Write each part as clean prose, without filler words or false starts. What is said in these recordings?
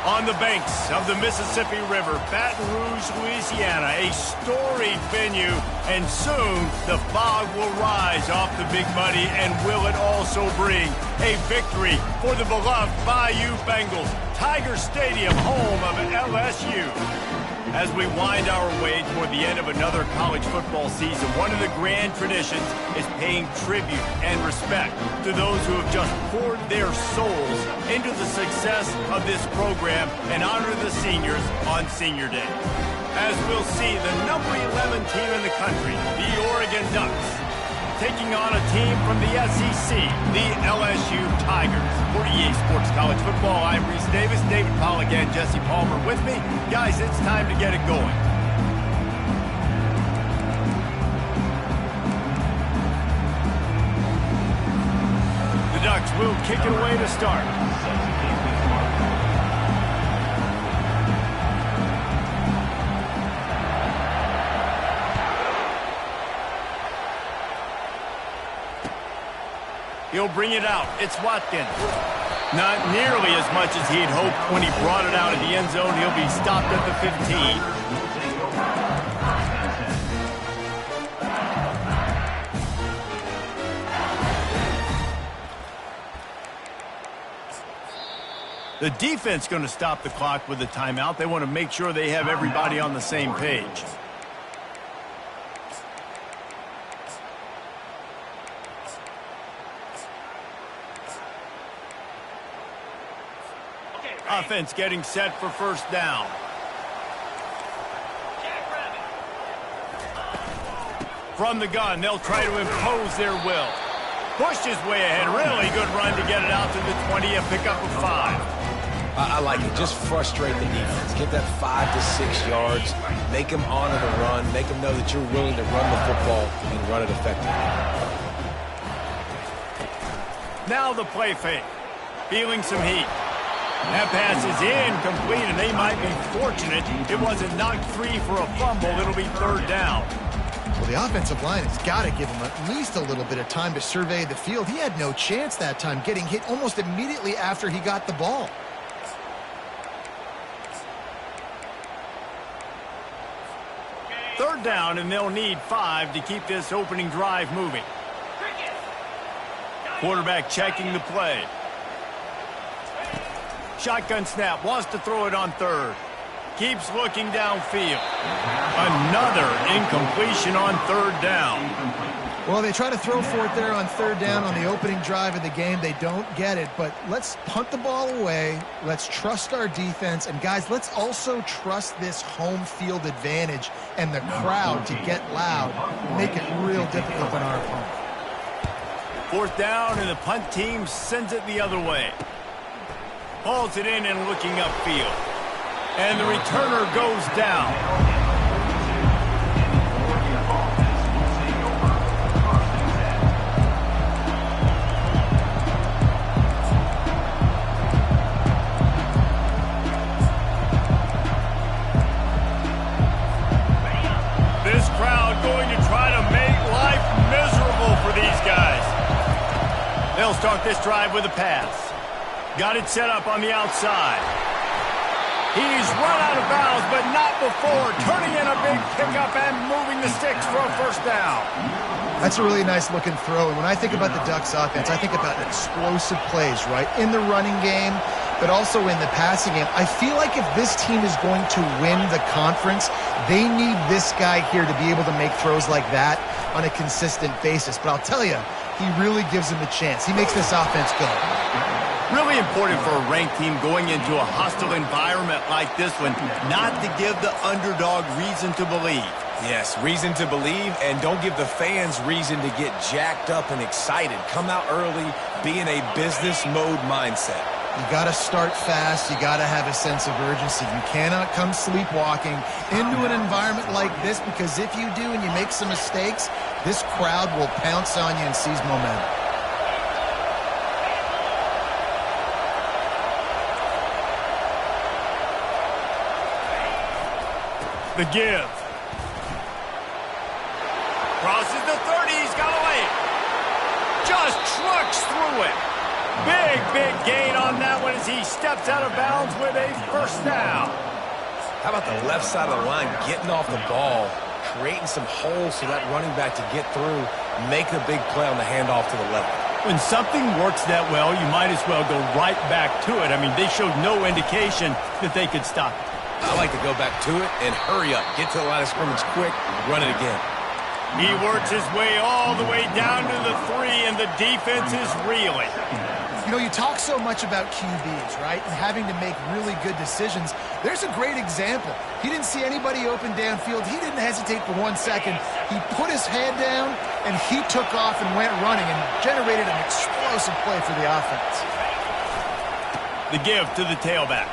On the banks of the Mississippi River, Baton Rouge, Louisiana, a storied venue, and soon the fog will rise off the Big Muddy, and will it also bring a victory for the beloved Bayou Bengals, Tiger Stadium, home of LSU. As we wind our way toward the end of another college football season, one of the grand traditions is paying tribute and respect to those who have just poured their souls into the success of this program and honor the seniors on Senior Day. As we'll see, the number 11 team in the country, the Oregon Ducks, taking on a team from the SEC, the LSU Tigers. For EA Sports College Football, I'm Reese Davis, David Pollack, and Jesse Palmer with me. Guys, it's time to get it going. The Ducks will kick it away to start. He'll bring it out. It's Watkins. Not nearly as much as he'd hoped when he brought it out of the end zone. He'll be stopped at the 15. The defense going to stop the clock with a timeout. They want to make sure they have everybody on the same page. Offense getting set for first down. From the gun, they'll try to impose their will. Pushed his way ahead. Really good run to get it out to the 20, a pickup of 5. I like it. Just frustrate the defense. Get that 5 to 6 yards. Make them honor the run. Make them know that you're willing to run the football and run it effectively. Now the play fake. Feeling some heat. That pass is incomplete, and they might be fortunate it wasn't knocked free for a fumble. It'll be third down. Well, the offensive line has got to give him at least a little bit of time to survey the field. He had no chance that time, getting hit almost immediately after he got the ball. Third down, and they'll need 5 to keep this opening drive moving. Quarterback checking the play. Shotgun snap, wants to throw it on third. Keeps looking downfield. Another incompletion on third down. Well, they try to throw for it there on third down on the opening drive of the game. They don't get it, but let's punt the ball away. Let's trust our defense. And, guys, let's also trust this home field advantage and the crowd to get loud, make it real difficult on our opponent. Fourth down, and the punt team sends it the other way. Hauls it in and looking upfield. And the returner goes down. This crowd going to try to make life miserable for these guys. They'll start this drive with a pass. Got it set up on the outside. He's run out of bounds, but not before. Turning in a big pickup and moving the sticks for a first down. That's a really nice-looking throw. And when I think about the Ducks offense, I think about explosive plays, right? In the running game, but also in the passing game. I feel like if this team is going to win the conference, they need this guy here to be able to make throws like that on a consistent basis. But I'll tell you, he really gives him a chance. He makes this offense go. Really important for a ranked team going into a hostile environment like this one, not to give the underdog reason to believe. Yes, reason to believe, and don't give the fans reason to get jacked up and excited. Come out early, be in a business mode mindset. You got to start fast. You got to have a sense of urgency. You cannot come sleepwalking into an environment like this, because if you do and you make some mistakes, this crowd will pounce on you and seize momentum. The give. Crosses the 30. He's got a lane. Just trucks through it. Big gain on that one as he steps out of bounds with a first down. How about the left side of the line getting off the ball, creating some holes for that running back to get through, making a big play on the handoff to the left. When something works that well, you might as well go right back to it. I mean, they showed no indication that they could stop it. I like to go back to it and hurry up. Get to the line of scrimmage quick, run it again. He works his way all the way down to the 3, and the defense is reeling. You know, you talk so much about QBs, right, and having to make really good decisions. There's a great example. He didn't see anybody open downfield. He didn't hesitate for 1 second. He put his head down, and he took off and went running and generated an explosive play for the offense. The give to the tailback.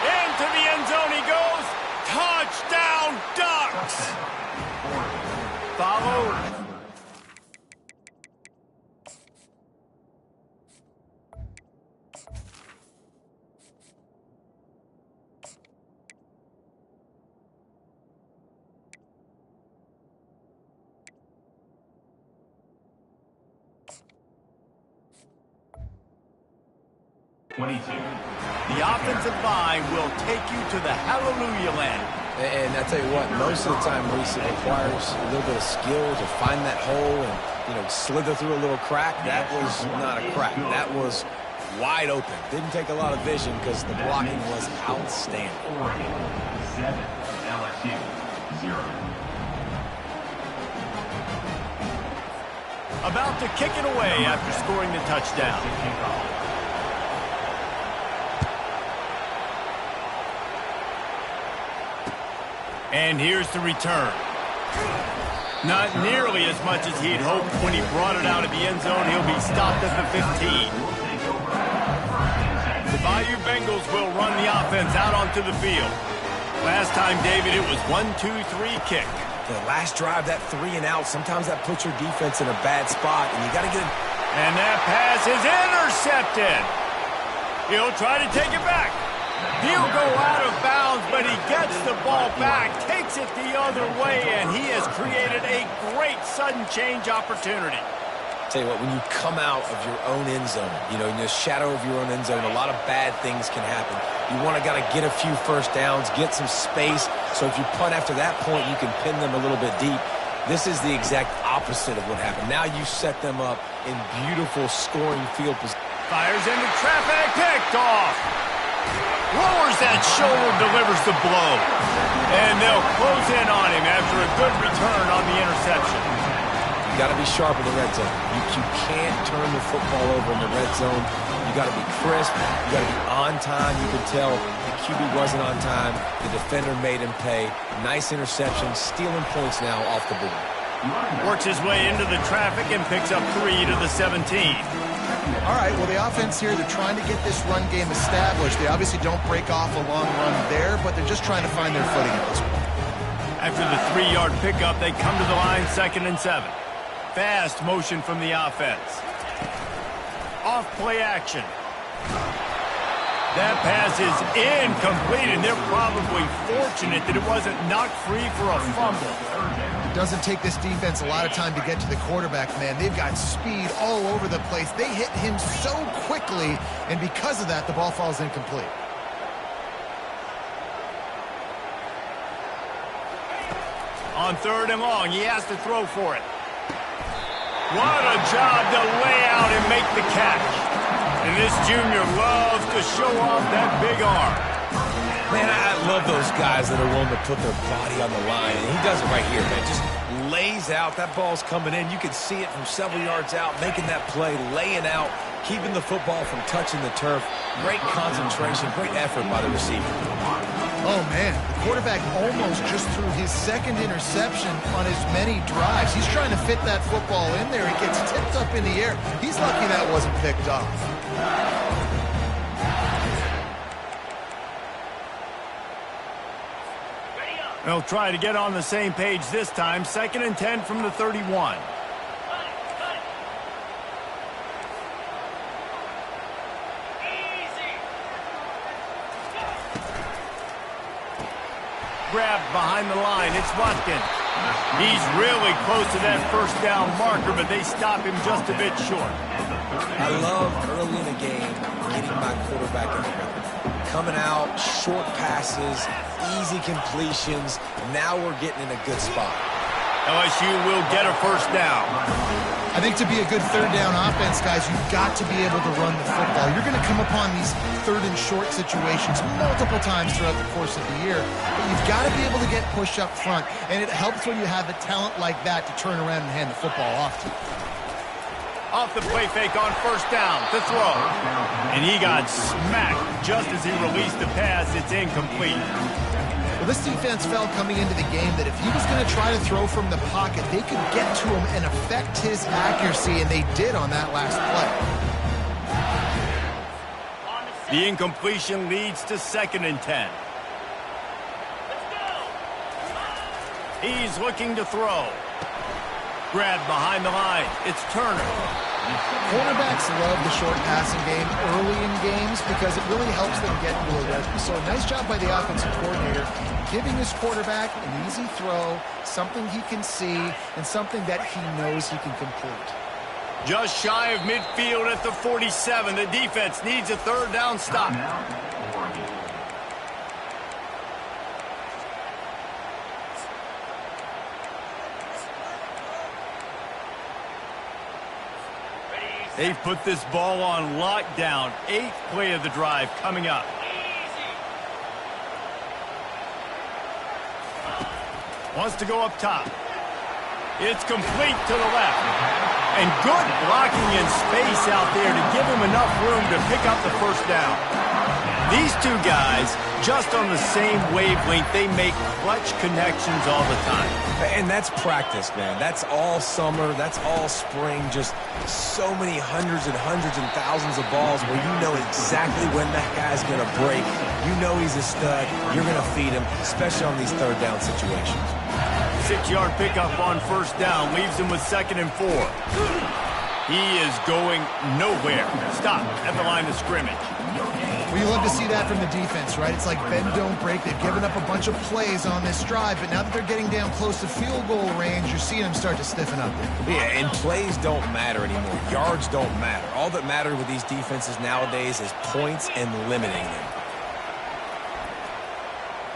Into the end zone he goes. Touchdown, Ducks! Follow. The offensive line will take you to the hallelujah land. And I tell you what, most of the time, Reese, it requires a little bit of skill to find that hole and, slither through a little crack. That was not a crack. That was wide open. Didn't take a lot of vision because the blocking was outstanding. 7, LSU, 0. About to kick it away after scoring the touchdown. And here's the return. Not nearly as much as he'd hoped when he brought it out of the end zone. He'll be stopped at the 15. The Bayou Bengals will run the offense out onto the field. Last time, David, it was 1-2-3 kick. The last drive, that 3 and out, sometimes that puts your defense in a bad spot, and you got to get it. And that pass is intercepted. He'll try to take it back. He'll go out of bounds, but he gets the ball back, takes it the other way, and he has created a great sudden change opportunity. Tell you what, when you come out of your own end zone, in the shadow of your own end zone, a lot of bad things can happen. You want to get a few first downs, get some space, so if you punt after that point, you can pin them a little bit deep. This is the exact opposite of what happened. Now you set them up in beautiful scoring field position. Fires into traffic, picked off. Lowers that shoulder, delivers the blow. And they'll close in on him after a good return on the interception. You got to be sharp in the red zone. You can't turn the football over in the red zone. You got to be crisp. You got to be on time. You could tell the QB wasn't on time. The defender made him pay. Nice interception, stealing points now off the board. Works his way into the traffic and picks up 3 to the 17. All right, well, the offense here, they're trying to get this run game established. They obviously don't break off a long run there, but they're just trying to find their footing at this point. After the 3-yard pickup, they come to the line 2nd and 7. Fast motion from the offense. Off play action. That pass is incomplete, and they're probably fortunate that it wasn't knocked free for a fumble. It doesn't take this defense a lot of time to get to the quarterback, man. They've got speed all over the place. They hit him so quickly, and because of that, the ball falls incomplete. On 3rd and long, he has to throw for it. What a job to lay out and make the catch. And this junior loves to show off that big arm. Man, I love those guys that are willing to put their body on the line. And he does it right here, man. Just lays out. That ball's coming in. You can see it from several yards out, making that play, laying out, keeping the football from touching the turf. Great concentration, great effort by the receiver. Oh, man, the quarterback almost just threw his 2nd interception on as many drives. He's trying to fit that football in there. It gets tipped up in the air. He's lucky that wasn't picked off. They'll try to get on the same page this time. 2nd and 10 from the 31. Grabbed behind the line. It's Watkins. He's really close to that first down marker, but they stop him just a bit short. I love early in the game getting my quarterback in the rhythm. Coming out, short passes, easy completions. Now we're getting in a good spot. LSU will get a first down. I think to be a good third down offense, guys, you've got to be able to run the football. You're going to come upon these third and short situations multiple times throughout the course of the year, but you've got to be able to get push up front, and it helps when you have a talent like that to turn around and hand the football off to. Off the play fake on first down to throw. And he got smacked just as he released the pass. It's incomplete. Well, this defense felt coming into the game that if he was going to try to throw from the pocket, they could get to him and affect his accuracy, and they did on that last play. The incompletion leads to 2nd and 10. He's looking to throw. Grabbed behind the line. It's Turner. Quarterbacks love the short passing game early in games because it really helps them get into a rhythm. So nice job by the offensive coordinator giving his quarterback an easy throw, something he can see, and something that he knows he can complete. Just shy of midfield at the 47. The defense needs a third down stop. They've put this ball on lockdown. 8th play of the drive coming up. Wants to go up top. It's complete to the left. And good blocking in space out there to give him enough room to pick up the first down. These two guys, just on the same wavelength, they make clutch connections all the time. And that's practice, man. That's all summer. That's all spring. Just so many hundreds and thousands of balls where you know exactly when that guy's going to break. You know he's a stud. You're going to feed him, especially on these third down situations. 6-yard pickup on first down leaves him with 2nd and 4. He is going nowhere. Stop at the line of scrimmage. Well, you love to see that from the defense, right? It's like bend, don't break. They've given up a bunch of plays on this drive, but now that they're getting down close to field goal range, you're seeing them start to stiffen up. Yeah, and plays don't matter anymore. Yards don't matter. All that matters with these defenses nowadays is points and limiting them.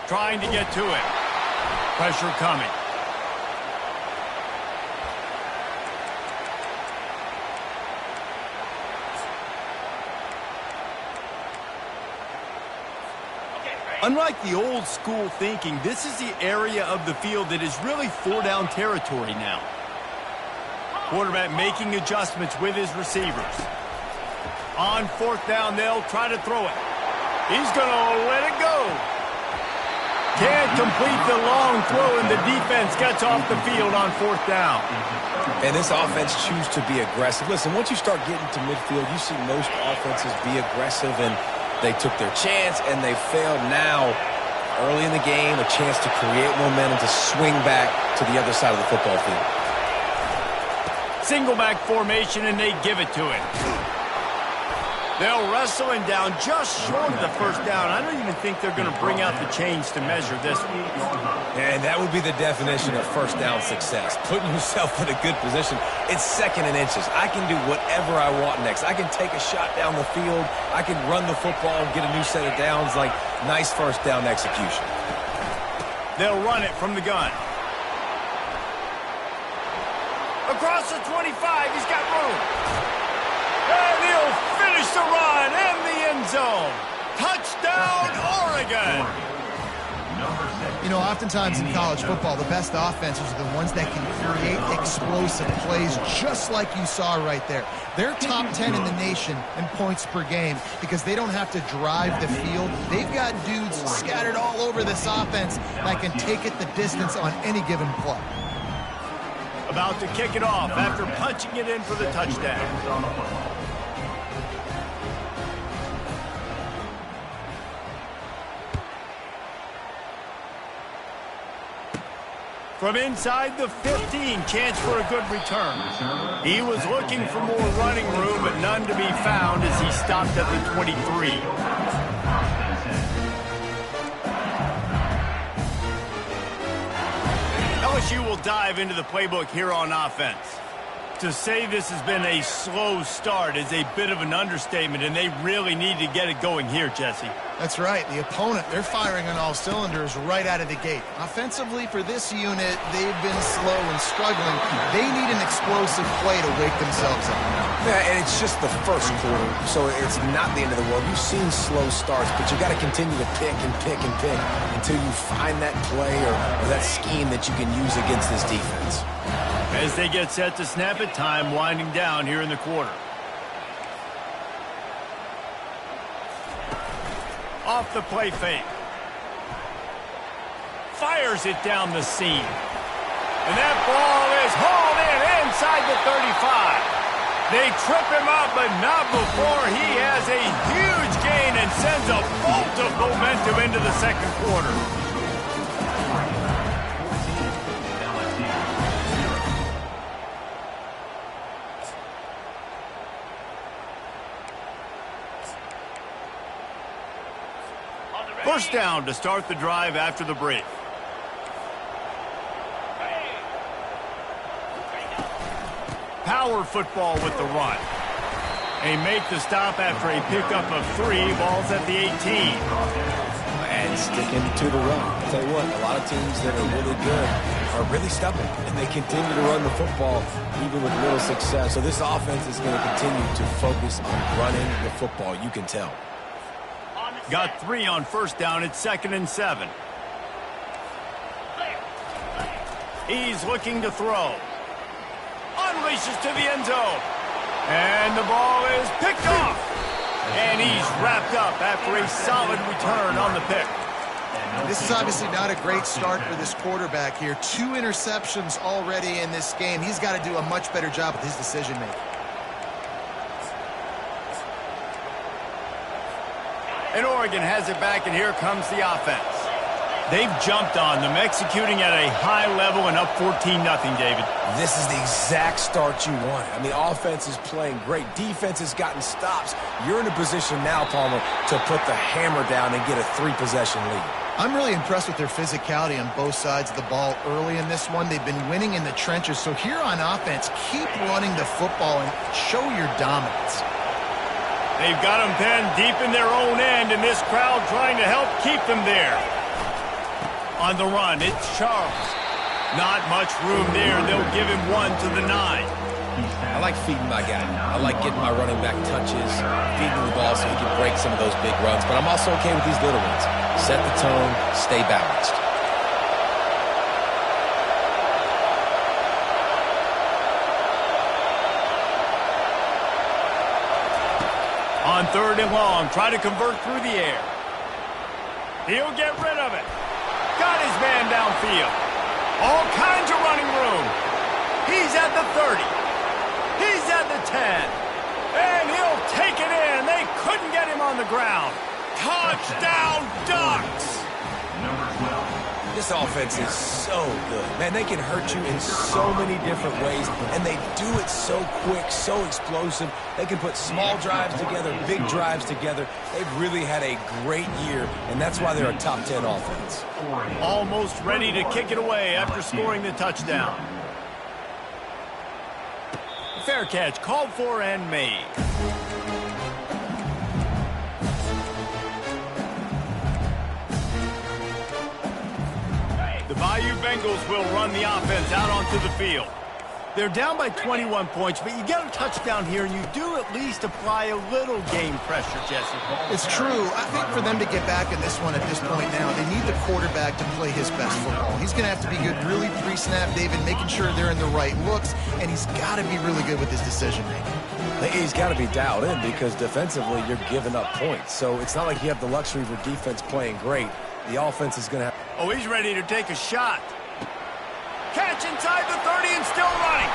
Trying to get to it. Pressure coming. Unlike the old school thinking, this is the area of the field that is really 4-down territory now. Quarterback making adjustments with his receivers. On 4th down, they'll try to throw it. He's going to let it go. Can't complete the long throw, and the defense gets off the field on 4th down. And this offense chooses to be aggressive. Listen, once you start getting to midfield, you see most offenses be aggressive, and they took their chance, and they failed. Now, early in the game, a chance to create momentum to swing back to the other side of the football field. Single back formation, and they give it to him. They'll wrestle him down just short of the first down. I don't even think they're going to bring out the chains to measure this one. And that would be the definition of first down success. Putting yourself in a good position. It's 2nd and inches. I can do whatever I want next. I can take a shot down the field. I can run the football and get a new set of downs. Like, nice first down execution. They'll run it from the gun. Across the 25, he's got room. And he'll finish the run in the end zone. Touchdown, Oregon. You know, oftentimes in college football, the best offenses are the ones that can create explosive plays just like you saw right there. They're top 10 in the nation in points per game because they don't have to drive the field. They've got dudes scattered all over this offense that can take it the distance on any given play. About to kick it off after punching it in for the touchdown. From inside the 15, chance for a good return. He was looking for more running room, but none to be found as he stopped at the 23. LSU will dive into the playbook here on offense. To say this has been a slow start is a bit of an understatement, and they really need to get it going here, Jesse. That's right. The opponent, they're firing on all cylinders right out of the gate. Offensively, for this unit, they've been slow and struggling. They need an explosive play to wake themselves up. Yeah, and it's just the first quarter, so it's not the end of the world. You've seen slow starts, but you got to continue to pick and pick and pick until you find that play or that scheme that you can use against this defense. As they get set to snap it, time winding down here in the quarter. Off the play fake. Fires it down the seam. And that ball is hauled in inside the 35. They trip him up, but not before he has a huge gain and sends a bolt of momentum into the second quarter. First down to start the drive after the break. Power football with the run. They make the stop after a pickup of 3 balls at the 18. And sticking to the run. I'll tell you what, a lot of teams that are really good are really stubborn, and they continue to run the football even with little success. So this offense is going to continue to focus on running the football, you can tell. Got 3 on first down. It's 2nd and 7. He's looking to throw. Unleashes to the end zone. And the ball is picked off. And he's wrapped up after a solid return on the pick. This is obviously not a great start for this quarterback here. 2 interceptions already in this game. He's got to do a much better job with his decision-making. And Oregon has it back, and here comes the offense. They've jumped on them, executing at a high level and up 14-0, David. This is the exact start you want. I mean, the offense is playing great. Defense has gotten stops. You're in a position now, Palmer, to put the hammer down and get a 3-possession lead. I'm really impressed with their physicality on both sides of the ball early in this one. They've been winning in the trenches. So here on offense, keep running the football and show your dominance. They've got them pinned deep in their own end, and this crowd trying to help keep them there. On the run, it's Charles. Not much room there. They'll give him 1 to the 9. I like feeding my guy. I like getting my running back touches, feeding the ball so he can break some of those big runs. But I'm also okay with these little ones. Set the tone, stay balanced. On 3rd and long, try to convert through the air. He'll get rid of it. Got his man downfield. All kinds of running room. He's at the 30. He's at the 10. And he'll take it in. They couldn't get him on the ground. Touchdown, Ducks! Number 12. This offense is so good. Man, they can hurt you in so many different ways, and they do it so quick, so explosive. They can put small drives together, big drives together. They've really had a great year, and that's why they're a top 10 offense. Almost ready to kick it away after scoring the touchdown. Fair catch, called for and made. The Bayou Bengals will run the offense out onto the field. They're down by 21 points, but you get a touchdown here, and you do at least apply a little game pressure, Jesse. It's true. I think for them to get back in this one at this point now, they need the quarterback to play his best football. He's going to have to be good really pre-snap, David, making sure they're in the right looks, and he's got to be really good with his decision-making. He's got to be dialed in because defensively you're giving up points. So it's not like you have the luxury for defense playing great. The offense is going to have... Oh, he's ready to take a shot. Catch inside the 30 and still running.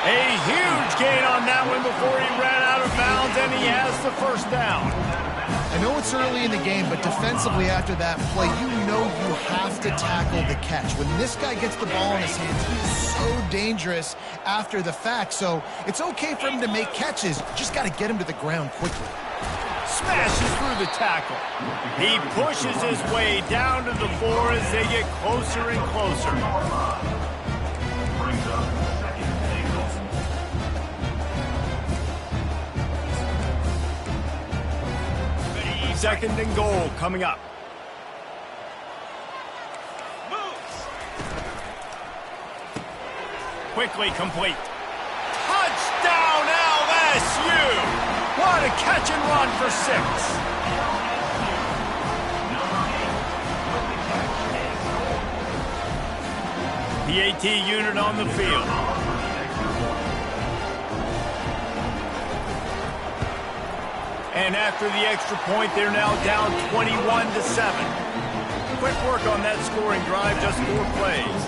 A huge gain on that one before he ran out of bounds, and he has the first down. I know it's early in the game, but defensively after that play, you know you have to tackle the catch. When this guy gets the ball in his hands, he's so dangerous after the fact. So it's okay for him to make catches. You just got to get him to the ground quickly. Smashes through the tackle. He pushes his way down to the 4 as they get closer and closer. 2nd and goal coming up. Quickly complete. Touchdown LSU! What a catch and run for 6. The AT unit on the field. And after the extra point, they're now down 21-7. Quick work on that scoring drive, just 4 plays.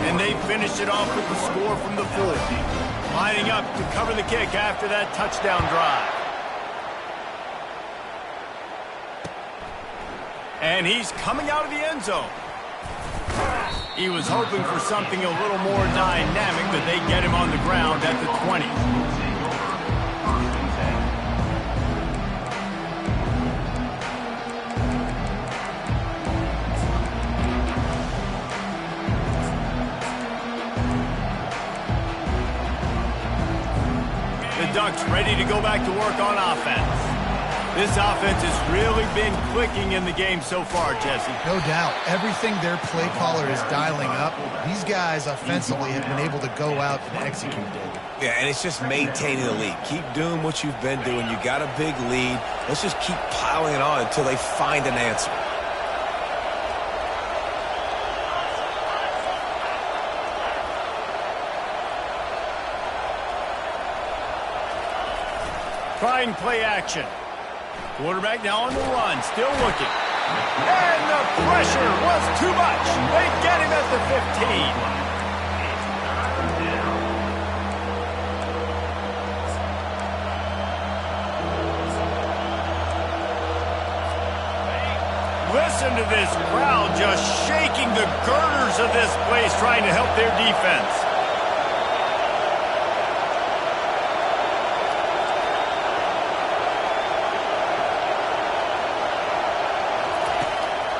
And they finished it off with the score from the 4. Lining up to cover the kick after that touchdown drive. And he's coming out of the end zone. He was hoping for something a little more dynamic, but they get him on the ground at the 20. The Ducks ready to go back to work on offense. This offense has really been clicking in the game so far, Jesse. No doubt. Everything their play caller is dialing up, these guys offensively have been able to go out and execute it. Yeah, and it's just maintaining the lead. Keep doing what you've been doing. You got a big lead. Let's just keep piling it on until they find an answer. Trying play action. Quarterback now on the run, still looking. And the pressure was too much. They get him at the 15. Listen to this crowd just shaking the girders of this place, trying to help their defense.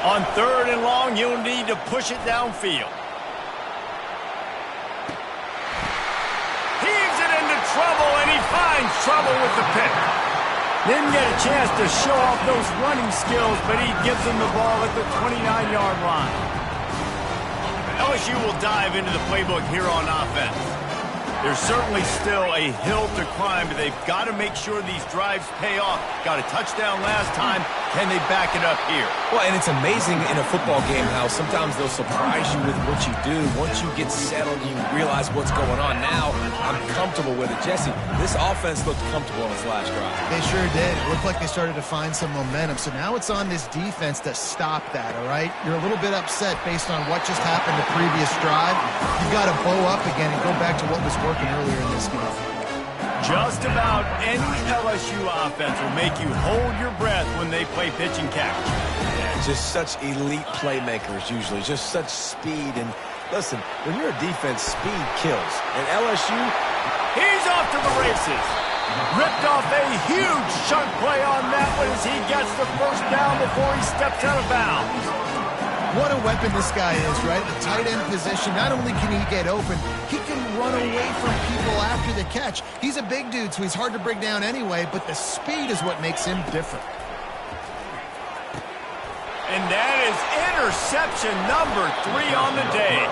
On 3rd and long, you'll need to push it downfield. Heaves it into trouble, and he finds trouble with the pick. Didn't get a chance to show off those running skills, but he gives them the ball at the 29-yard line. LSU will dive into the playbook here on offense. There's certainly still a hill to climb, but they've got to make sure these drives pay off. Got a touchdown last time. Can they back it up here? Well, and it's amazing in a football game how sometimes they'll surprise you with what you do. Once you get settled, you realize what's going on. Now, I'm comfortable with it. Jesse, this offense looked comfortable on its last drive. They sure did. It looked like they started to find some momentum. So now it's on this defense to stop that, all right? You're a little bit upset based on what just happened the previous drive. You've got to bow up again and go back to what was working earlier in this game. Just about any LSU offense will make you hold your breath when they play pitch and catch. Yeah, just such elite playmakers usually, just such speed. And listen, when you're a defense, speed kills. And LSU, he's off to the races. Ripped off a huge chunk play on that one as he gets the first down before he steps out of bounds. What a weapon this guy is, right? The tight end position, not only can he get open, he can run away from people after the catch. He's a big dude, so he's hard to bring down anyway, but the speed is what makes him different. And that is interception number 3 on the day.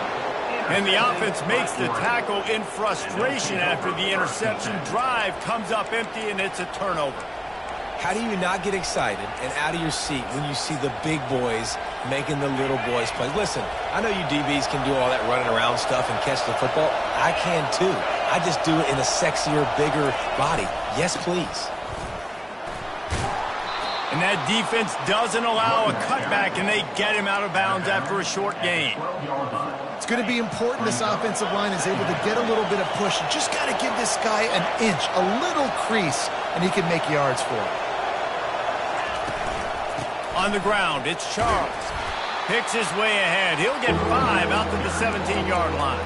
And the offense makes the tackle in frustration after the interception. Drive comes up empty, and it's a turnover. how do you not get excited and out of your seat when you see the big boys making the little boys play? Listen, I know you DBs can do all that running around stuff and catch the football. I can too. I just do it in a sexier, bigger body. Yes, please. And that defense doesn't allow a cutback, and they get him out of bounds after a short gain. It's going to be important this offensive line is able to get a little bit of push. You just got to give this guy an inch, a little crease, and he can make yards for it. On the ground, it's Charles. Picks his way ahead. He'll get 5 out to the 17-yard line.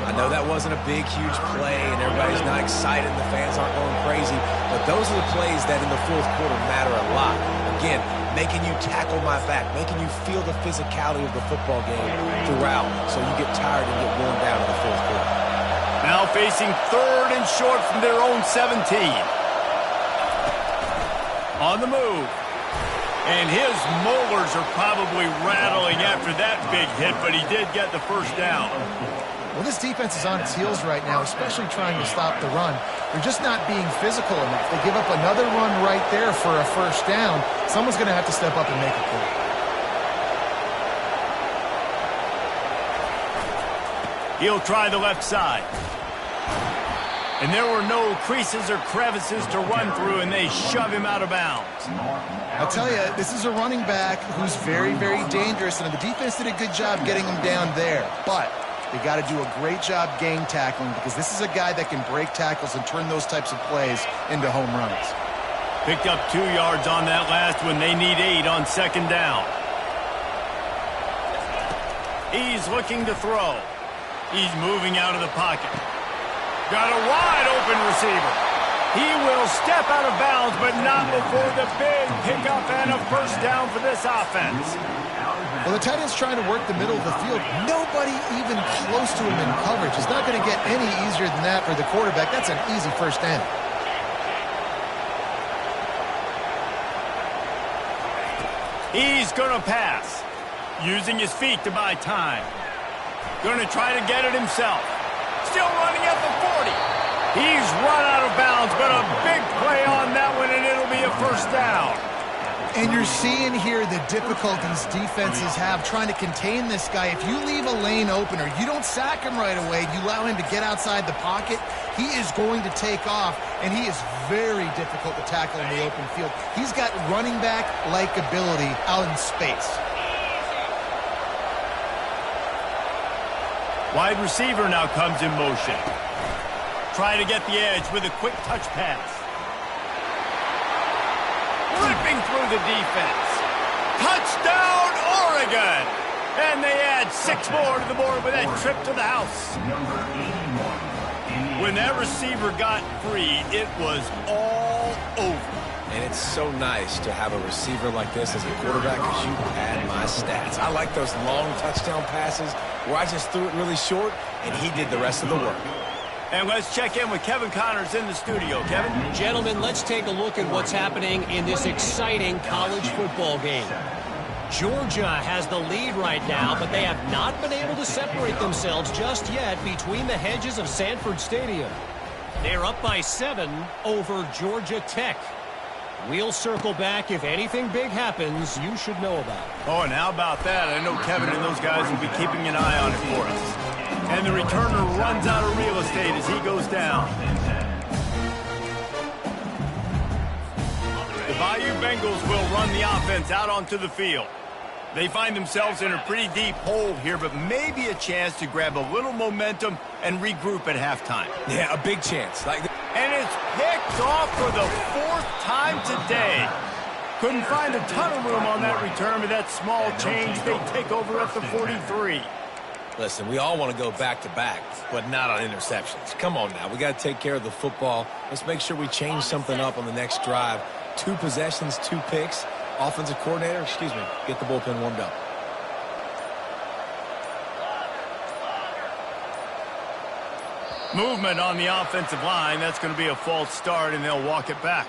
I know that wasn't a big, huge play, and everybody's not excited, the fans aren't going crazy, but those are the plays that in the fourth quarter matter a lot. Again, making you tackle my back, making you feel the physicality of the football game throughout, so you get tired and get worn down in the fourth quarter. Now facing 3rd and short from their own 17. On the move. And his molars are probably rattling after that big hit, but he did get the first down. Well, this defense is on its heels right now, especially trying to stop the run. They're just not being physical enough. They give up another run right there for a first down. Someone's going to have to step up and make a play. He'll try the left side. And there were no creases or crevices to run through, and they shove him out of bounds. I'll tell you, this is a running back who's very, very dangerous, and the defense did a good job getting him down there. But they got to do a great job game tackling, because this is a guy that can break tackles and turn those types of plays into home runs. Picked up 2 yards on that last one. They need 8 on second down. He's looking to throw. He's moving out of the pocket. Got a wide open receiver. He will step out of bounds, but not before the big pickup and a first down for this offense. Well, the tight end's trying to work the middle of the field. Nobody even close to him in coverage. It's not going to get any easier than that for the quarterback. That's an easy first down. He's going to pass, using his feet to buy time. Going to try to get it himself. Still running at the 40. He's run out of bounds, but a big play on that one, and it'll be a first down. And you're seeing here the difficulties defenses have trying to contain this guy. If you leave a lane open or you don't sack him right away, you allow him to get outside the pocket, he is going to take off, and he is very difficult to tackle in the open field. He's got running back-like ability out in space. Wide receiver now comes in motion. Try to get the edge with a quick touch pass. Ripping through the defense. Touchdown, Oregon! And they add 6 more to the board with that trip to the house. When that receiver got free, it was all over. And it's so nice to have a receiver like this as a quarterback, because you pad my stats. I like those long touchdown passes where I just threw it really short, and he did the rest of the work. And let's check in with Kevin Connors in the studio. Kevin? Gentlemen, let's take a look at what's happening in this exciting college football game. Georgia has the lead right now, but they have not been able to separate themselves just yet between the hedges of Sanford Stadium. They're up by 7 over Georgia Tech. We'll circle back. If anything big happens, you should know about it. Oh, and how about that? I know Kevin and those guys will be keeping an eye on it for us. And the returner runs out of real estate as he goes down. The Bayou Bengals will run the offense out onto the field. They find themselves in a pretty deep hole here, but maybe a chance to grab a little momentum and regroup at halftime. Yeah, a big chance. And it's picked off for the 4th time today. Couldn't find a ton of room on that return, but that small change, they take over at the 43. Listen, we all want to go back-to-back, but not on interceptions. Come on now. We got to take care of the football. Let's make sure we change something up on the next drive. 2 possessions, 2 picks. Offensive coordinator, get the bullpen warmed up. Movement on the offensive line. That's going to be a false start, and they'll walk it back.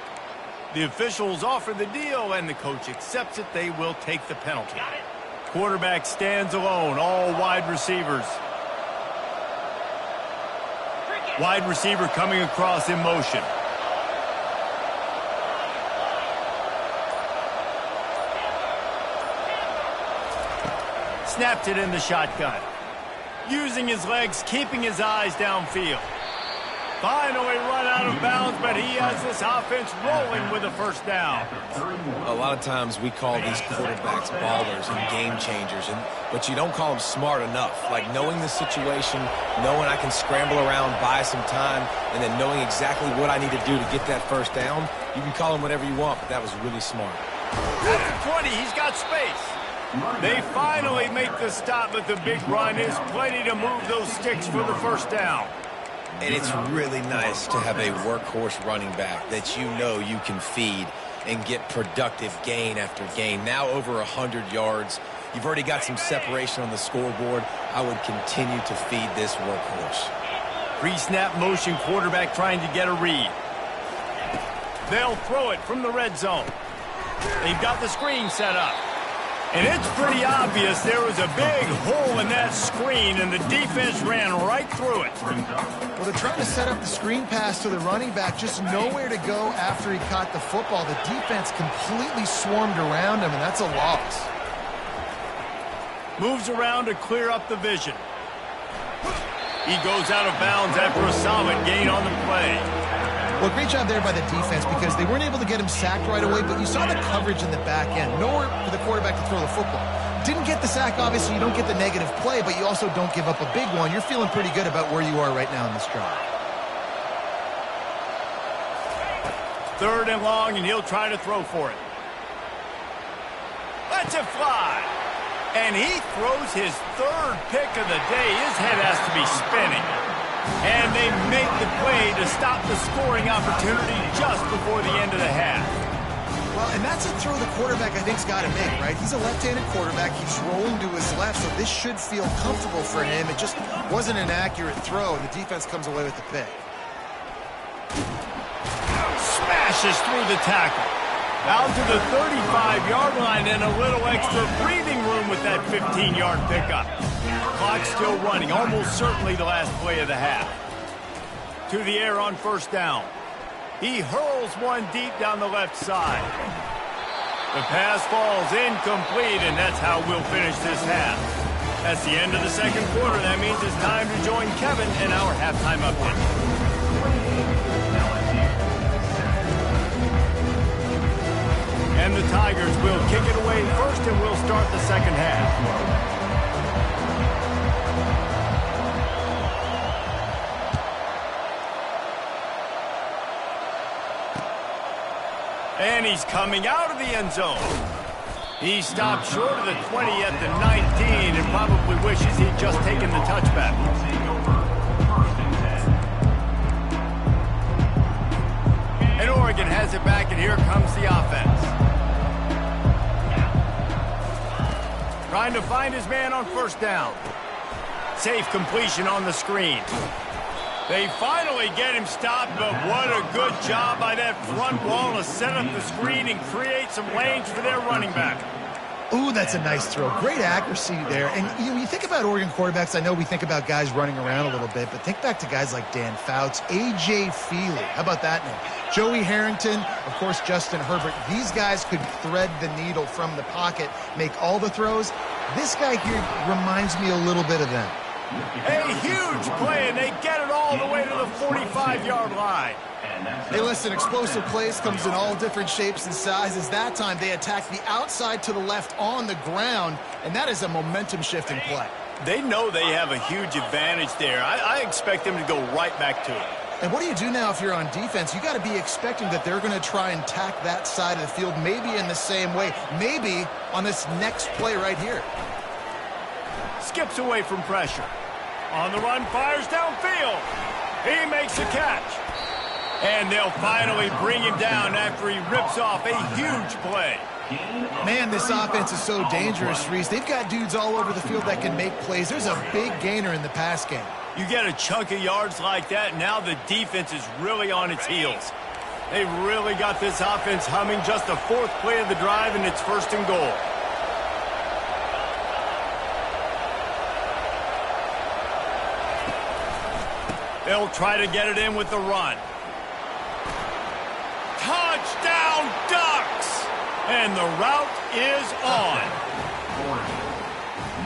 The officials offer the deal, and the coach accepts it. They will take the penalty. Quarterback stands alone, all wide receivers. Wide receiver coming across in motion. Snapped it in the shotgun. Using his legs, keeping his eyes downfield. Finally run out of bounds, but he has this offense rolling with a first down. A lot of times we call these quarterbacks ballers and game changers, but you don't call them smart enough. Like knowing the situation, knowing I can scramble around, buy some time, and then knowing exactly what I need to do to get that first down. You can call him whatever you want, but that was really smart. At the 20, he's got space. They finally make the stop, but the big run is plenty to move those sticks for the first down. And it's really nice to have a workhorse running back that you know you can feed and get productive gain after gain. Now over 100 yards. You've already got some separation on the scoreboard. I would continue to feed this workhorse. Pre-snap motion, quarterback trying to get a read. They'll throw it from the red zone. They've got the screen set up. And it's pretty obvious there was a big hole in that screen, and the defense ran right through it. Well, they're trying to set up the screen pass to the running back, just nowhere to go after he caught the football. The defense completely swarmed around him, and that's a loss. Moves around to clear up the vision. He goes out of bounds after a solid gain on the play. Well, great job there by the defense because they weren't able to get him sacked right away, but you saw the coverage in the back end. Nowhere for the quarterback to throw the football. Didn't get the sack, obviously. You don't get the negative play, but you also don't give up a big one. You're feeling pretty good about where you are right now in this drive. 3rd and long, and he'll try to throw for it. Lets it fly. And he throws his 3rd pick of the day. His head has to be spinning. And they make the play to stop the scoring opportunity just before the end of the half. Well, and that's a throw the quarterback, I think, has got to make, right? He's a left-handed quarterback. He's rolling to his left, so this should feel comfortable for him. It just wasn't an accurate throw, and the defense comes away with the pick. Smashes through the tackle. Out to the 35-yard line, and a little extra breathing room with that 15-yard pickup. Clock still running, almost certainly the last play of the half. To the air on 1st down. He hurls one deep down the left side. The pass falls incomplete, and that's how we'll finish this half. That's the end of the 2nd quarter. That means it's time to join Kevin in our halftime update. And the Tigers will kick it away first, and we'll start the 2nd half. And he's coming out of the end zone. He stopped short of the 20 at the 19 and probably wishes he'd just taken the touchback. And Oregon has it back, and here comes the offense. Trying to find his man on 1st down. Safe completion on the screen. They finally get him stopped, but what a good job by that front wall to set up the screen and create some lanes for their running back. Ooh, that's a nice throw. Great accuracy there. And you think about Oregon quarterbacks, I know we think about guys running around a little bit, but think back to guys like Dan Fouts, A.J. Feely. How about that name? Joey Harrington, of course, Justin Herbert. These guys could thread the needle from the pocket, make all the throws. This guy here reminds me a little bit of them. A huge play, and they get it all the way to the 45-yard line. Hey, listen, explosive plays comes in all different shapes and sizes. That time, they attack the outside to the left on the ground, and that is a momentum-shifting play. They know they have a huge advantage there. I expect them to go right back to it. And what do you do now if you're on defense? You got to be expecting that they're going to try and tack that side of the field, maybe in the same way, maybe on this next play right here. Skips away from pressure. On the run, fires downfield. He makes a catch. And they'll finally bring him down after he rips off a huge play. Man, this offense is so dangerous, Reese. They've got dudes all over the field that can make plays. There's a big gainer in the pass game. You get a chunk of yards like that, now the defense is really on its heels. They've really got this offense humming. Just the 4th play of the drive, and it's 1st and goal. They'll try to get it in with the run. Touchdown, Ducks! And the route is on.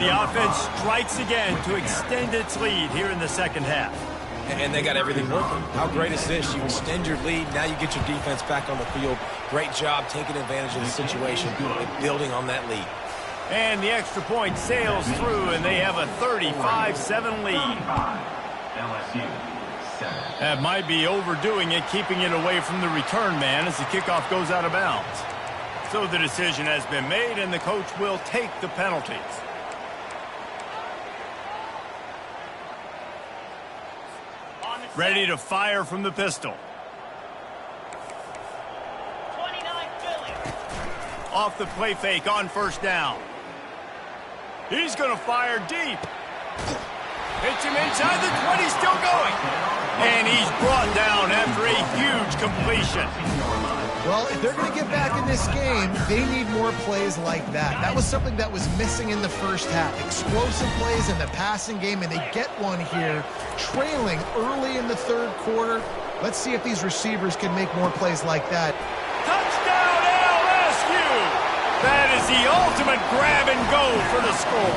The offense strikes again to extend its lead here in the 2nd half. And they got everything working. How great is this? You extend your lead, now you get your defense back on the field. Great job taking advantage of the situation and building on that lead. And the extra point sails through, and they have a 35-7 lead. LSU. That might be overdoing it, keeping it away from the return man as the kickoff goes out of bounds. So the decision has been made, and the coach will take the penalties. Ready to fire from the pistol. 29 Philly. Off the play fake on 1st down. He's going to fire deep. Hits him inside the 20, still going. And he's brought down after a huge incompletion. Well, if they're going to get back in this game, they need more plays like that. That was something that was missing in the first half. Explosive plays in the passing game, and they get one here, trailing early in the third quarter. Let's see if these receivers can make more plays like that. Touchdown LSU! That is the ultimate grab and go for the score.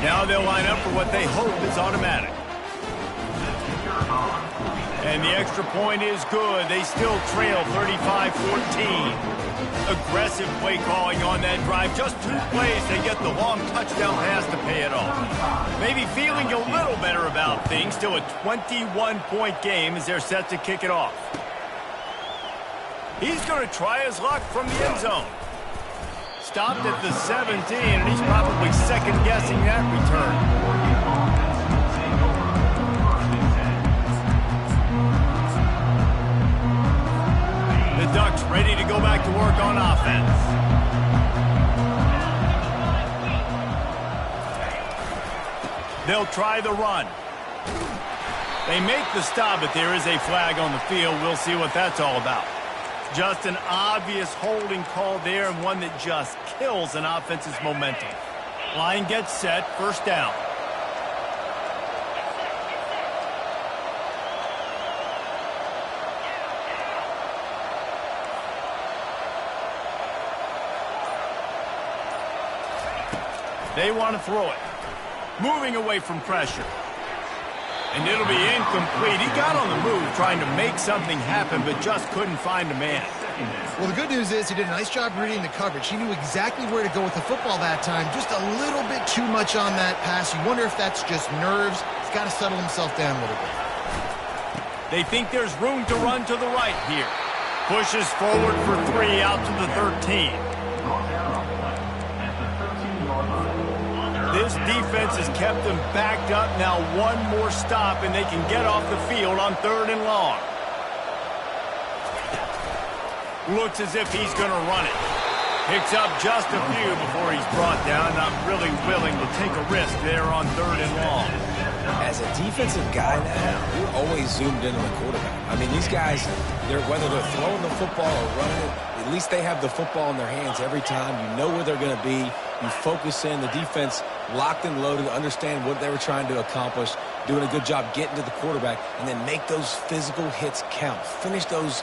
Now they'll line up for what they hope is automatic. And the extra point is good. They still trail 35-14. Aggressive play calling on that drive. Just 2 plays, they get the long touchdown pass to pay it off. Maybe feeling a little better about things. Still a 21-point game as they're set to kick it off. He's going to try his luck from the end zone. Stopped at the 17, and he's probably second-guessing that return. The Ducks ready to go back to work on offense. They'll try the run. They make the stop, but there is a flag on the field. We'll see what that's all about. Just an obvious holding call there, and one that just kills an offense's momentum. Line gets set, first down. They want to throw it. Moving away from pressure. And it'll be incomplete. He got on the move trying to make something happen, but just couldn't find a man. Well, the good news is he did a nice job reading the coverage. He knew exactly where to go with the football that time. Just a little bit too much on that pass. You wonder if that's just nerves. He's got to settle himself down a little bit. They think there's room to run to the right here. Pushes forward for 3 out to the 13. This defense has kept them backed up. Now one more stop, and they can get off the field on 3rd and long. Looks as if he's going to run it. Picks up just a few before he's brought down. Not really willing to take a risk there on 3rd and long. As a defensive guy now, you're always zoomed in on the quarterback. I mean, these guys, whether they're throwing the football or running it, at least they have the football in their hands every time. You know where they're going to be. You focus in. The defense locked and loaded, understand what they were trying to accomplish, doing a good job getting to the quarterback, and then make those physical hits count. Finish those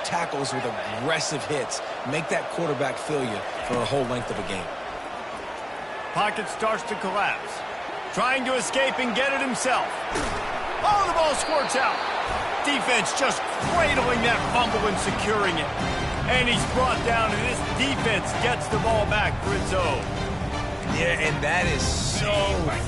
tackles with aggressive hits. Make that quarterback feel you for a whole length of a game. Pocket starts to collapse. Trying to escape and get it himself. Oh, the ball squirts out. Defense just cradling that fumble and securing it. And he's brought down, and this defense gets the ball back for its own. Yeah, and that is so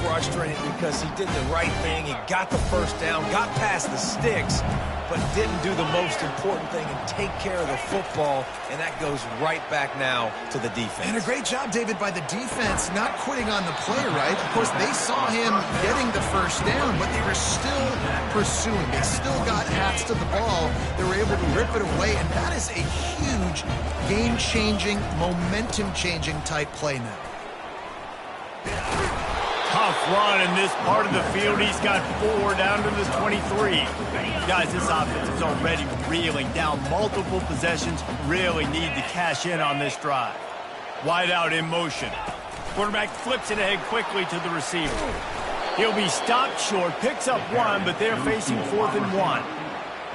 frustrating because he did the right thing. He got the first down, got past the sticks, but didn't do the most important thing and take care of the football, and that goes right back now to the defense. And a great job, David, by the defense not quitting on the play, right? Of course, they saw him getting the first down, but they were still pursuing. They still got hats to the ball. They were able to rip it away, and that is a huge game-changing, momentum-changing type play now. Tough run in this part of the field. He's got 4 down to the 23. Guys, this offense is already reeling down multiple possessions. Really need to cash in on this drive. Wide out in motion. Quarterback flips it ahead quickly to the receiver. He'll be stopped short, picks up 1, but they're facing 4th and 1.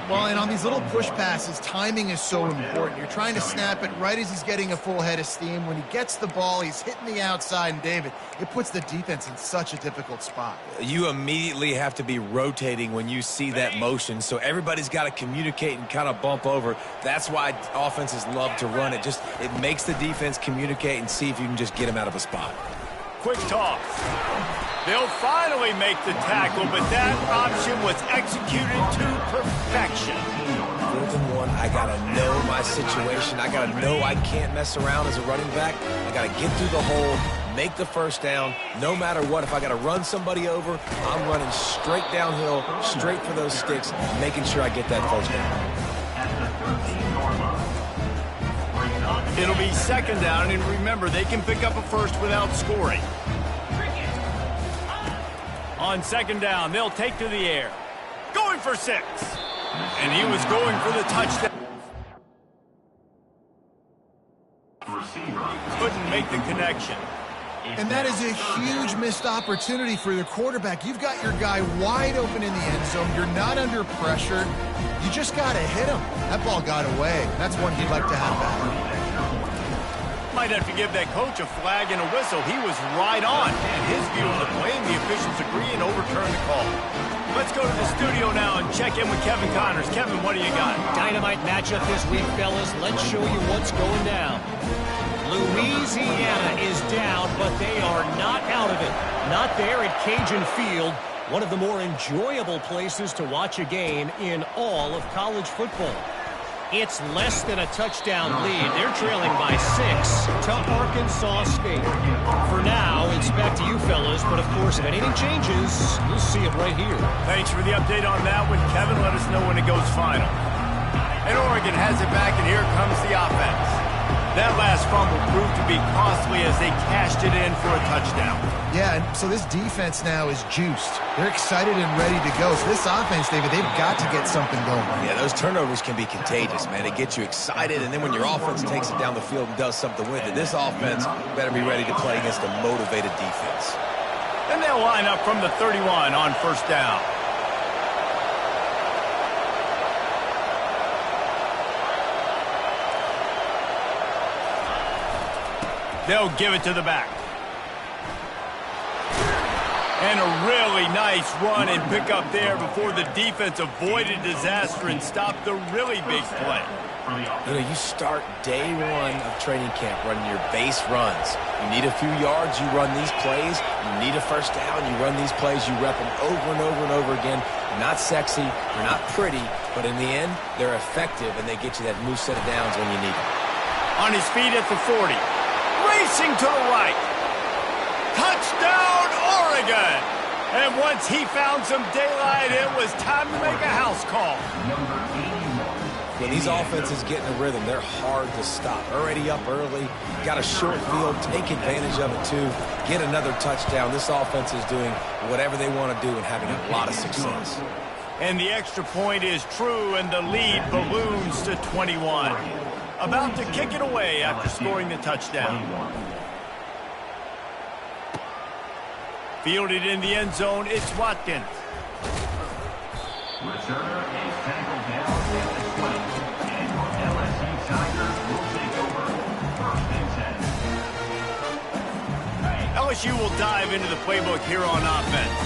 Well, and on these little push passes, timing is so important. You're trying to snap it right as he's getting a full head of steam. When he gets the ball, he's hitting the outside, and David, it puts the defense in such a difficult spot. You immediately have to be rotating when you see that motion, so everybody's got to communicate and kind of bump over. That's why offenses love to run it. It makes the defense communicate and see if you can just get him out of a spot. Quick toss. They'll finally make the tackle, but that option was executed to perfection. 4th and 1, I got to know my situation. I got to know I can't mess around as a running back. I got to get through the hole, make the first down, no matter what. If I got to run somebody over, I'm running straight downhill, straight for those sticks, making sure I get that first down. It'll be 2nd down, and remember, they can pick up a first without scoring. On second down, they'll take to the air. Going for 6. And he was going for the touchdown. Couldn't make the connection. And that is a huge missed opportunity for the quarterback. You've got your guy wide open in the end zone. You're not under pressure. You just got to hit him. That ball got away. That's one he'd like to have back. Might have to give that coach a flag and a whistle. He was right on. And his view of the play, and the officials agree and overturn the call. Let's go to the studio now and check in with Kevin Connors. Kevin, what do you got? Dynamite matchup this week, fellas. Let's show you what's going down. Louisiana is down, but they are not out of it. Not there at Cajun Field, one of the more enjoyable places to watch a game in all of college football. It's less than a touchdown lead. They're trailing by 6 to Arkansas State. For now, it's back to you fellas, but of course, if anything changes, you'll see it right here. Thanks for the update on that one, Kevin. Let us know when it goes final. And Oregon has it back, and here comes the offense. That last fumble proved to be costly as they cashed it in for a touchdown. Yeah, and so this defense now is juiced. They're excited and ready to go. So this offense, David, they've got to get something going. Yeah, those turnovers can be contagious, man. They get you excited, and then when your offense takes it down the field and does something with it, this offense better be ready to play against a motivated defense. And they'll line up from the 31 on first down. They'll give it to the back. And a really nice run and pick up there before the defense avoided disaster and stopped the really big play. You know, you start day one of training camp running your base runs. You need a few yards, you run these plays. You need a first down, you run these plays. You rep them over and over and over again. They're not sexy, they're not pretty, but in the end, they're effective, and they get you that new set of downs when you need them. On his feet at the 40. Racing to the right. Touchdown, Oregon! And once he found some daylight, it was time to make a house call. When these offenses get in a rhythm, they're hard to stop. Already up early, got a short field, take advantage of it too, get another touchdown. This offense is doing whatever they want to do and having a lot of success. And the extra point is true, and the lead balloons to 21. About to kick it away after scoring the touchdown. Fielded in the end zone, it's Watkins. Returner is tackled down at the 20, and LSU Tigers will take over first and 10. LSU will dive into the playbook here on offense.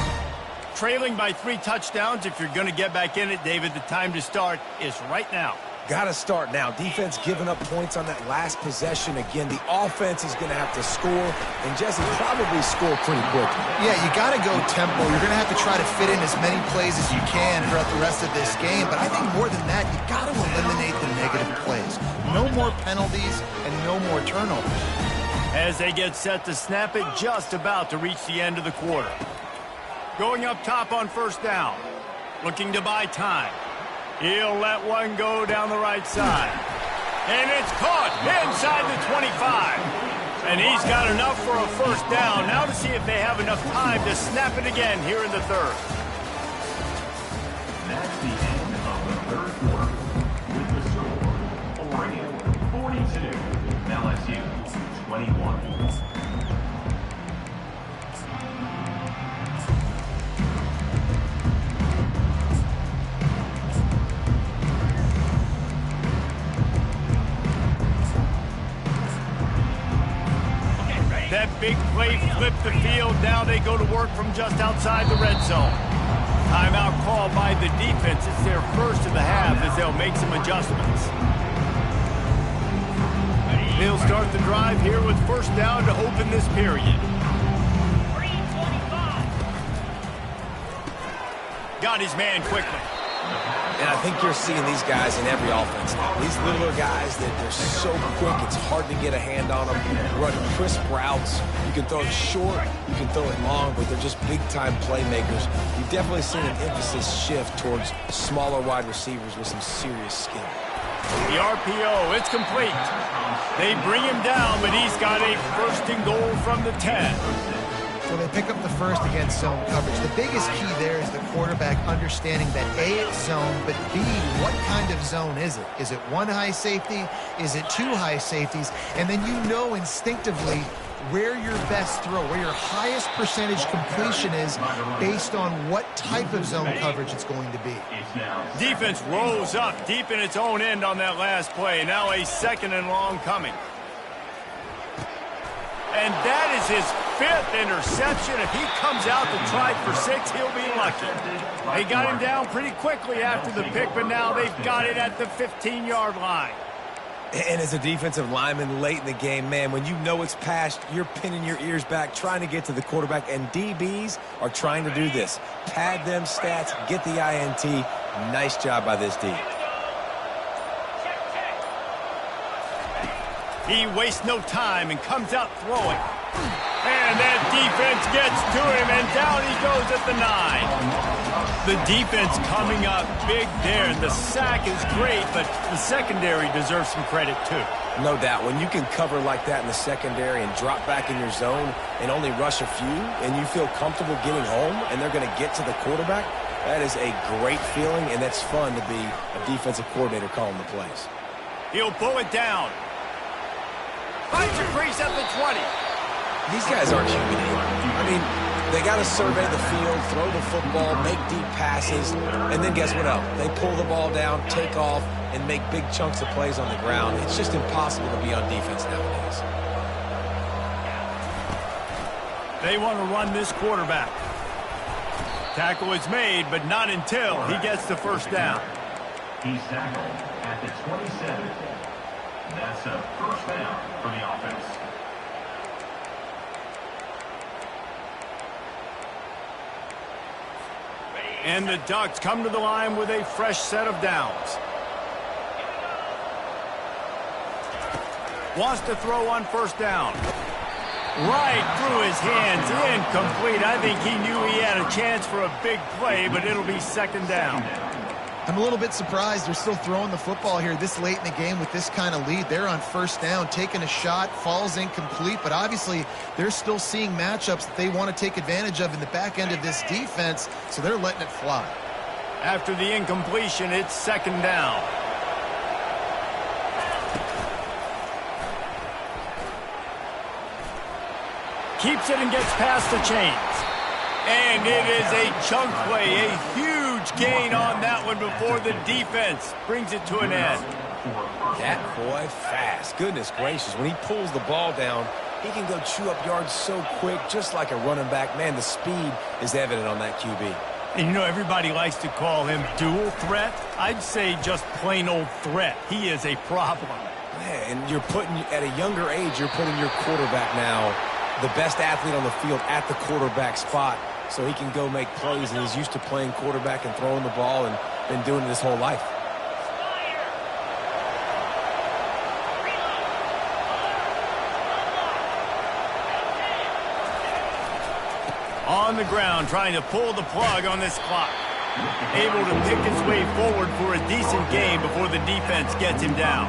Trailing by 3 touchdowns. If you're going to get back in it, David, the time to start is right now. Got to start now. Defense giving up points on that last possession. Again, the offense is going to have to score, and Jesse probably score pretty quickly. Yeah, you got to go tempo. You're going to have to try to fit in as many plays as you can throughout the rest of this game. But I think more than that, you got to eliminate the negative plays. No more penalties and no more turnovers. As they get set to snap it, just about to reach the end of the quarter. Going up top on first down. Looking to buy time. He'll let one go down the right side. And it's caught inside the 25. And he's got enough for a first down. Now to see if they have enough time to snap it again here in the third. That's the end of the third quarter. With the score, Oregon 42, LSU 21. That big play flipped the field. Now they go to work from just outside the red zone. Timeout called by the defense. It's their first of the half as they'll make some adjustments. They'll start the drive here with first down to open this period. Got his man quickly. And I think you're seeing these guys in every offense now. These littler guys that they're so quick, it's hard to get a hand on them. Running crisp routes. You can throw it short, you can throw it long, but they're just big-time playmakers. You've definitely seen an emphasis shift towards smaller wide receivers with some serious skill. The RPO, it's complete. They bring him down, but he's got a first and goal from the 10. So they pick up the first against zone coverage. The biggest key there is the quarterback understanding that A, it's zone, but B, what kind of zone is it? Is it one high safety? Is it two high safeties? And then you know instinctively where your best throw, where your highest percentage completion is based on what type of zone coverage it's going to be. Defense rolls up deep in its own end on that last play. Now a 2nd and long coming. And that is his 5th interception. If he comes out to try for 6, he'll be lucky. They got him down pretty quickly after the pick, but now they've got it at the 15-yard line. And as a defensive lineman late in the game, man, when you know it's passed, you're pinning your ears back, trying to get to the quarterback, and DBs are trying to do this. Pad them stats, get the INT. Nice job by this D. He wastes no time and comes out throwing. And that defense gets to him, and down he goes at the 9. The defense coming up big there. The sack is great, but the secondary deserves some credit too. No doubt. When you can cover like that in the secondary and drop back in your zone and only rush a few, and you feel comfortable getting home, and they're going to get to the quarterback, that is a great feeling, and that's fun to be a defensive coordinator calling the plays. He'll pull it down. Finds a crease at the 20. These guys aren't human. I mean, they got to survey the field, throw the football, make deep passes, and then guess what else? They pull the ball down, take off, and make big chunks of plays on the ground. It's just impossible to be on defense nowadays. They want to run this quarterback. Tackle is made, but not until he gets the first down. He's tackled at the 27. That's a first down for the offense. And the Ducks come to the line with a fresh set of downs. Wants to throw on first down. Right through his hands, incomplete. I think he knew he had a chance for a big play, but it'll be 2nd down. I'm a little bit surprised they're still throwing the football here this late in the game with this kind of lead. They're on first down, taking a shot, falls incomplete, but obviously they're still seeing matchups that they want to take advantage of in the back end of this defense, so they're letting it fly. After the incompletion, it's 2nd down. Keeps it and gets past the chains. And it is a chunk play, a huge gain on that one before the defense brings it to an end. That boy fast. Goodness gracious. When he pulls the ball down, he can go chew up yards so quick, just like a running back. Man, the speed is evident on that QB. And you know, everybody likes to call him dual threat. I'd say just plain old threat. He is a problem. Man, and at a younger age, you're putting your quarterback now, the best athlete on the field, at the quarterback spot, so he can go make plays, and he's used to playing quarterback and throwing the ball and been doing it his whole life. On the ground, trying to pull the plug on this clock. Able to pick his way forward for a decent game before the defense gets him down.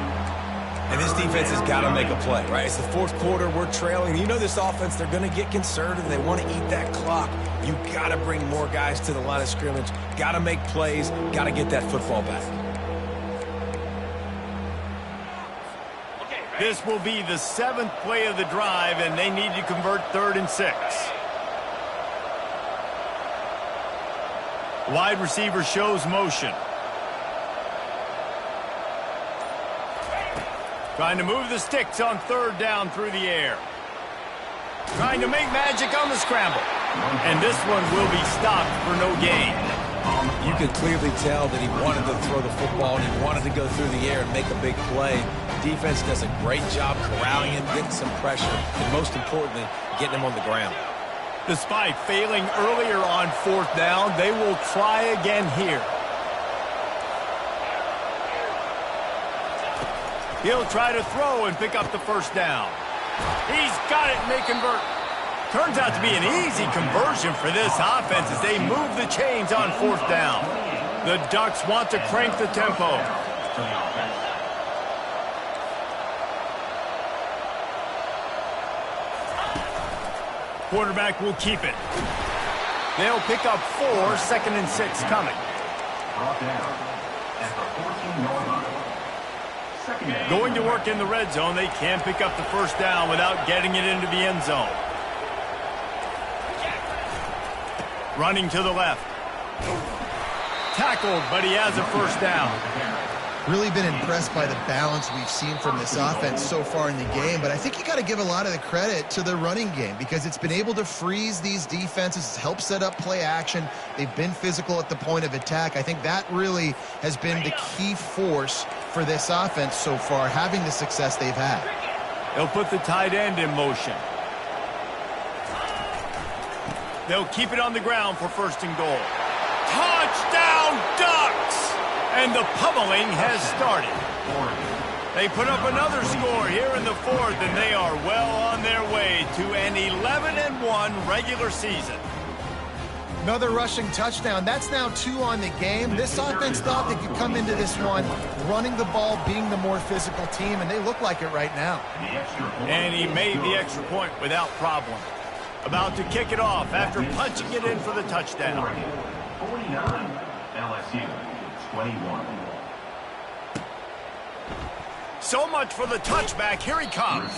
And this defense has got to make a play, right? It's the 4th quarter. We're trailing. You know this offense, they're going to get conservative. They want to eat that clock. You got to bring more guys to the line of scrimmage. Got to make plays. Got to get that football back. This will be the 7th play of the drive, and they need to convert 3rd and 6. Wide receiver shows motion. Trying to move the sticks on 3rd down through the air. Trying to make magic on the scramble. And this one will be stopped for no gain. You can clearly tell that he wanted to throw the football and he wanted to go through the air and make a big play. Defense does a great job corralling him, getting some pressure, and most importantly, getting him on the ground. Despite failing earlier on 4th down, they will try again here. He'll try to throw and pick up the first down. He's got it and they convert. Turns out to be an easy conversion for this offense as they move the chains on 4th down. The Ducks want to crank the tempo. Quarterback will keep it. They'll pick up 4, 2nd and 6 coming. Brought down at the 14-yard line. Second down. Going to work in the red zone, they can't pick up the first down without getting it into the end zone. Running to the left. Tackled, but he has a first down. Really been impressed by the balance we've seen from this offense so far in the game, but I think you got to give a lot of the credit to the running game because it's been able to freeze these defenses, help set up play action. They've been physical at the point of attack. I think that really has been the key force for this offense so far, having the success they've had. They'll put the tight end in motion. They'll keep it on the ground for 1st and goal. Touchdown, Ducks! And the pummeling has started. They put up another score here in the 4th, and they are well on their way to an 11-1 regular season. Another rushing touchdown. That's now 2 on the game. This offense thought they could come into this one running the ball, being the more physical team, and they look like it right now. And he made the extra point without problem. About to kick it off after punching it in for the touchdown. 49, LSU 21. So much for the touchback. Here he comes.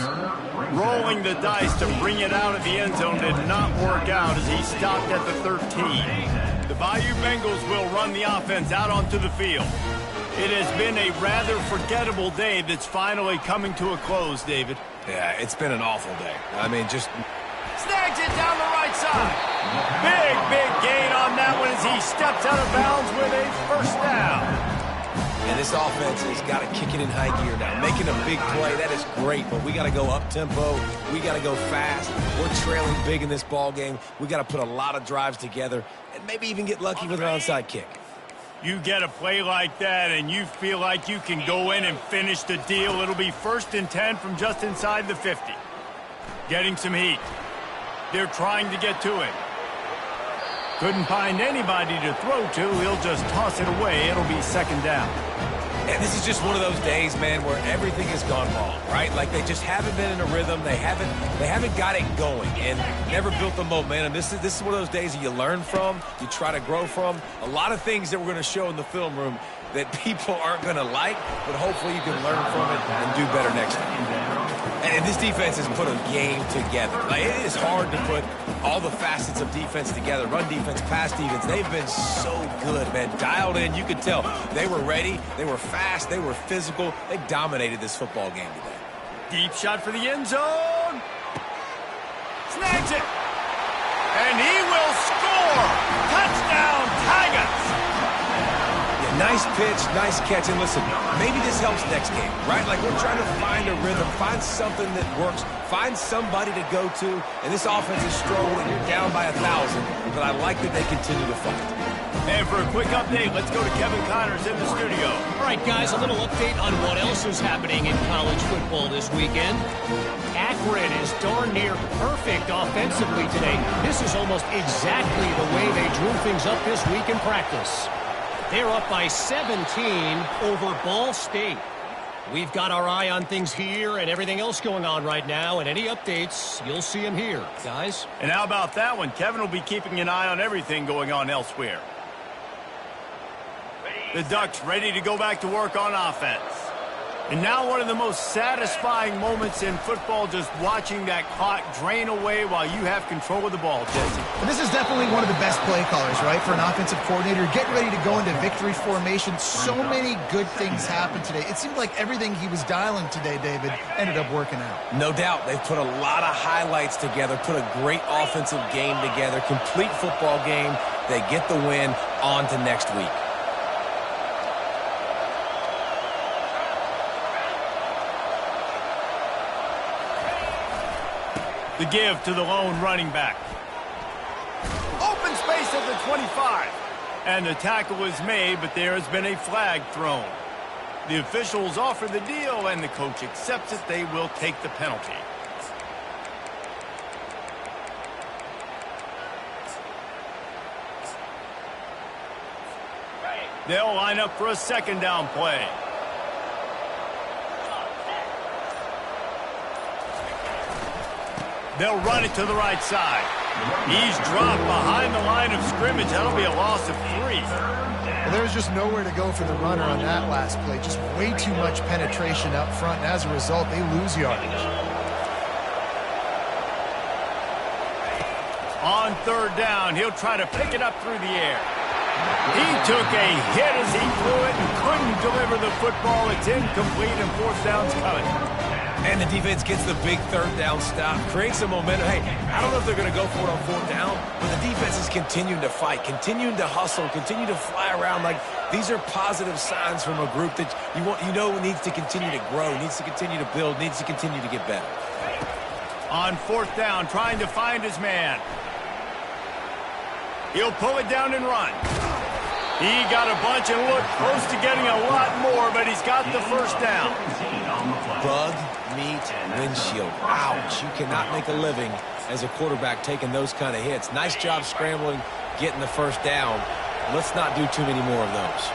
Rolling the dice to bring it out of the end zone did not work out as he stopped at the 13. The Bayou Bengals will run the offense out onto the field. It has been a rather forgettable day that's finally coming to a close, David. Yeah, it's been an awful day. I mean, just... Snags it down the right side. Big gain on that one as he steps out of bounds with a first down. And this offense has got to kick it in high gear now. Making a big play, that is great, but we got to go up-tempo. We got to go fast. We're trailing big in this ball game. We got to put a lot of drives together and maybe even get lucky with an onside kick. You get a play like that and you feel like you can go in and finish the deal. It'll be 1st and 10 from just inside the 50. Getting some heat. They're trying to get to it. Couldn't find anybody to throw to. He'll just toss it away. It'll be 2nd down. And this is just one of those days, man, where everything has gone wrong, right? Like they just haven't been in a rhythm. They haven't got it going and never built the momentum. This is one of those days that you learn from, you try to grow from. A lot of things that we're going to show in the film room that people aren't going to like, but hopefully you can learn from it and do better next time. And this defense has put a game together. Like, it is hard to put all the facets of defense together. Run defense, pass defense. They've been so good, man. Dialed in. You could tell they were ready. They were fast. They were physical. They dominated this football game today. Deep shot for the end zone. Snags it. And he will score. Touchdown, Tigers. Nice pitch, nice catch, and listen, maybe this helps next game, right? Like we're trying to find a rhythm, find something that works, find somebody to go to, and this offense is struggling. You're down by 1,000, but I like that they continue to fight. And for a quick update, let's go to Kevin Connors in the studio. All right, guys, a little update on what else is happening in college football this weekend. Akron is darn near perfect offensively today. This is almost exactly the way they drew things up this week in practice. They're up by 17 over Ball State. We've got our eye on things here and everything else going on right now, and any updates, you'll see them here, guys. And how about that one? Kevin will be keeping an eye on everything going on elsewhere. The Ducks ready to go back to work on offense. And now one of the most satisfying moments in football, just watching that clock drain away while you have control of the ball, Jesse. And this is definitely one of the best play callers, right, for an offensive coordinator. Getting ready to go into victory formation. So many good things happened today. It seemed like everything he was dialing today, David, ended up working out. No doubt. They've put a lot of highlights together, put a great offensive game together, complete football game. They get the win. On to next week. The give to the lone running back. Open space at the 25. And the tackle is made, but there has been a flag thrown. The officials offer the deal, and the coach accepts it. They will take the penalty. They'll line up for a 2nd down play. They'll run it to the right side. He's dropped behind the line of scrimmage. That'll be a loss of 3. Well, there's just nowhere to go for the runner on that last play. Just way too much penetration up front, and as a result, they lose yardage. On 3rd down, he'll try to pick it up through the air. He took a hit as he threw it and couldn't deliver the football. It's incomplete, and 4th down's coming. And the defense gets the big 3rd down stop, creates some momentum. Hey, I don't know if they're going to go for it on 4th down, but the defense is continuing to fight, continuing to hustle, continue to fly around. Like, these are positive signs from a group that you know needs to continue to grow, needs to continue to build, needs to continue to get better. On 4th down, trying to find his man. He'll pull it down and run. He got a bunch and looked close to getting a lot more, but he's got the 1st down. Bug, meat, windshield. Ouch. You cannot make a living as a quarterback taking those kind of hits. Nice job scrambling, getting the 1st down. Let's not do too many more of those.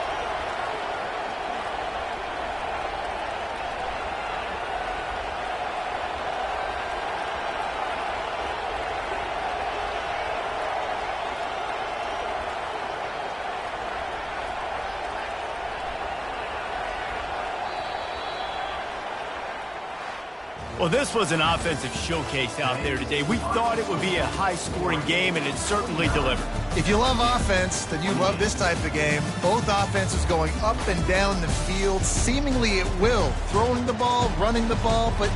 Well, this was an offensive showcase out there today. We thought it would be a high-scoring game, and it certainly delivered. If you love offense, then you love this type of game. Both offenses going up and down the field, seemingly at will. Throwing the ball, running the ball, but